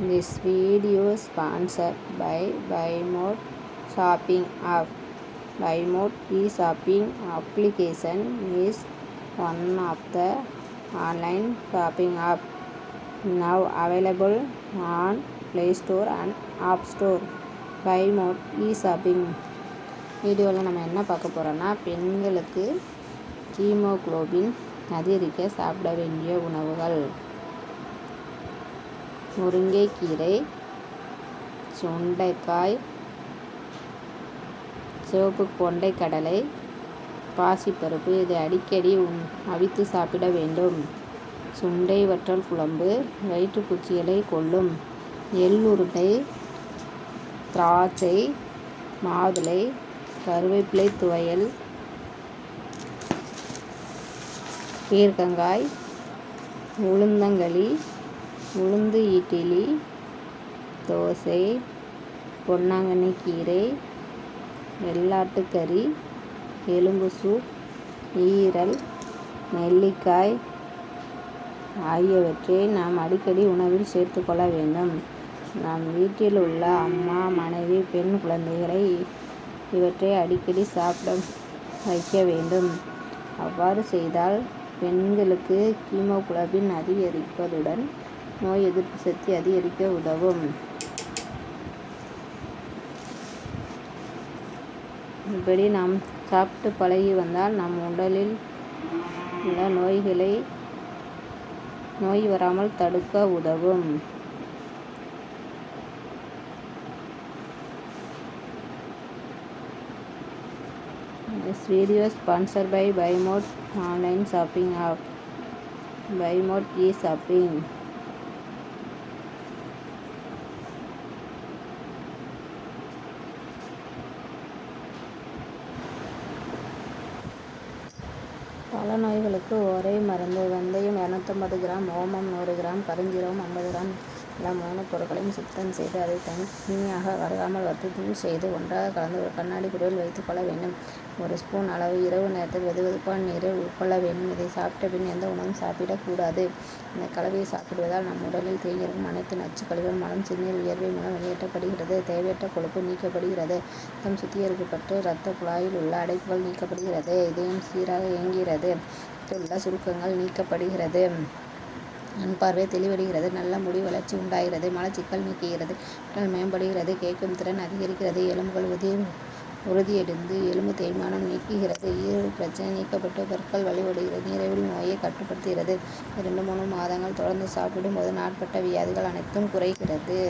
This video is sponsored by BuyMode Shopping app. BuyMode e-shopping application is one of the online shopping app now available on Play Store and App Store. BuyMode e-shopping வீடியோவில் நம்ம என்ன பார்க்க போகிறோன்னா, பெண்களுக்கு haemoglobin அதிகரிக்க சாப்பிட வேண்டிய உணவுகள். முருங்கைக்கீரை, சுண்டைக்காய், சிவப்பு கொண்டைக்கடலை, பாசிப்பருப்பு இதை அடிக்கடி அவித்து சாப்பிட வேண்டும். சுண்டை வற்றல் குழம்பு வயிற்றுப்பூச்சிகளை கொல்லும். எள் உருண்டை, திராட்சை, மாதுளை, கருவேப்பிலை துவையல், பீர்க்கங்காய், உளுந்தங்களி, உளுந்து இட்லி, தோசை, பொன்னாங்கண்ணி கீரை, வெள்ளாட்டுக்கறி, எலும்பு சூப், ஈரல், நெல்லிக்காய் ஆகியவற்றை நாம் அடிக்கடி உணவில் சேர்த்துக்கொள்ள வேண்டும். நம் வீட்டில் உள்ள அம்மா, மனைவி, பெண் குழந்தைகளை இவற்றை அடிக்கடி சாப்பிட வைக்க வேண்டும். அவ்வாறு செய்தால் பெண்களுக்கு ஹீமோகுளோபின் அதிகரிப்பதுடன் நோய் எதிர்ப்பு சக்தி அதிகரிக்க உதவும். இப்படி நாம் சாப்பிட்டு பழகி வந்தால் நம் உடலில் உள்ள நோய் வராமல் தடுக்க உதவும். This video is sponsored by BuyMode online shopping app. BuyMode e-shopping. பல நோய்களுக்கு ஒரே மருந்து. வெந்தயம் 250 கிராம், ஓமம் 100 கிராம், கருஞ்சீரகம் 50 கிராம் எல்லாம் 3 பொருட்களையும் சுத்தம் செய்து அதை தனியாக கருகாமல் வறுத்து தூள் செய்து ஒன்றாக கலந்து ஒரு கண்ணாடி குடுவையில் வைத்துக் கொள்ள வேண்டும். 1 ஸ்பூன் அளவு இரவு நேரத்தில் வெதுவெதுப்பான நீரை உட்கொள்ள வேண்டும். இதை சாப்பிட்ட பின் எந்த உணவும் சாப்பிடக்கூடாது. இந்த கலவையை சாப்பிடுவதால் நம் உடலில் தேங்கியிருக்கும் அனைத்து நச்சுக்கழிவுகள் மலம், சிறுநீர், வியர்வை மூலம் வெளியேற்றப்படுகிறது. தேவையற்ற கொழுப்பு நீக்கப்படுகிறது. ரத்தம் சுத்திகரிக்கப்பட்டு இரத்த குழாயில் உள்ள அடைப்புகள் நீக்கப்படுகிறது. இதயம் சீராக இயங்குகிறது. உள்ள சுருக்கங்கள் நீக்கப்படுகிறது. கண் பார்வை தெளிவடைகிறது. நல்ல முடி வளர்ச்சி உண்டாகிறது. மலச்சிக்கல் நீக்குகிறது. உடல் மேம்படுகிறது. கேட்கும் திறன் அதிகரிக்கிறது. எலும்புகள் உறுதியடைந்து எலும்பு தேய்மானம் நீக்குகிறது. ஈரல் பிரச்சனை நீக்கப்பட்டு பற்கள் வலுவடைகிறது. நீரிழிவு நோயை கட்டுப்படுத்துகிறது. 2-3 மாதங்கள் தொடர்ந்து சாப்பிடும் போது நாட்பட்ட வியாதிகள் அனைத்தும் குறைகிறது.